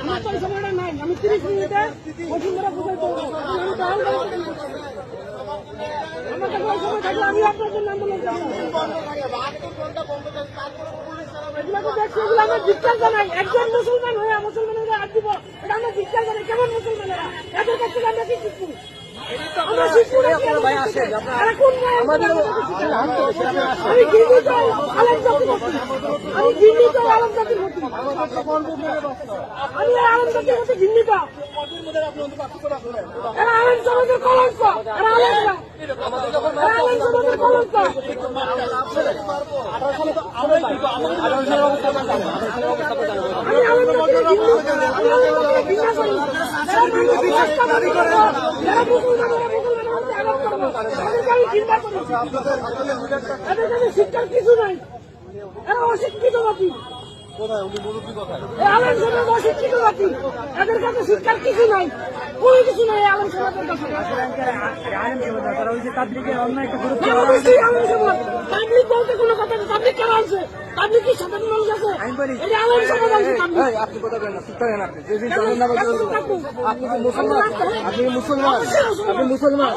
আমার তো সময়টা নাই, আমি 30 মিনিটে বসুন্ধরা বুঝাই করবো। আমার কাছে ওই সময় থাকলে আমি আপনার জন্য আন্দোলন করবো। এগুলো দেখছি, এগুলো আমার ধিক্কার জানাই। একজন মুসলমান হয়ে মুসলমানেরা হাত দিব, এটা আমরা ধিক্কার জানাই। কেমন মুসলমানেরা? এদের কাছ থেকে আমরা কি শিখবো? আমরা শিখবো না। আমি ঘৃণিত আলেম জাতির মতো, আমি ঘৃণিত আলেম জাতির মতো, আমি আলেম জাতির মতো ঘৃণিত। এরা আলেম সমাজের কলঙ্ক, এরা আলেম না, এরা আলেম সমাজের কলঙ্ক। আমি আলেম জাতির ঘৃণা, আমি আলেম জাতির ঘৃণা করি। যারা মানুষ বিশ্বাস করে, যারা মুসলমানেরা এদের শিক্ষার কিছু নাই, এরা অশিক্ষিত জাতি, আলেম সমাজ অশিক্ষিত জাতি, এদের কাছে শিক্ষার কিছু নাই, কোনো কিছু নাই আলেম সমাজের কাছে। তাবলিগ বলতে কোনো কথা নেই, তাবলিগ কেন আছে? তাবলিগ কি সাধারণ মানুষ আছে? এটা আলেম সমাজ আছে। আপনি কথা বলেন না, চুপ করেন। আপনি যেদিন আপনি মুসলমান, আপনি মুসলমান, আপনি মুসলমান, মুসলমান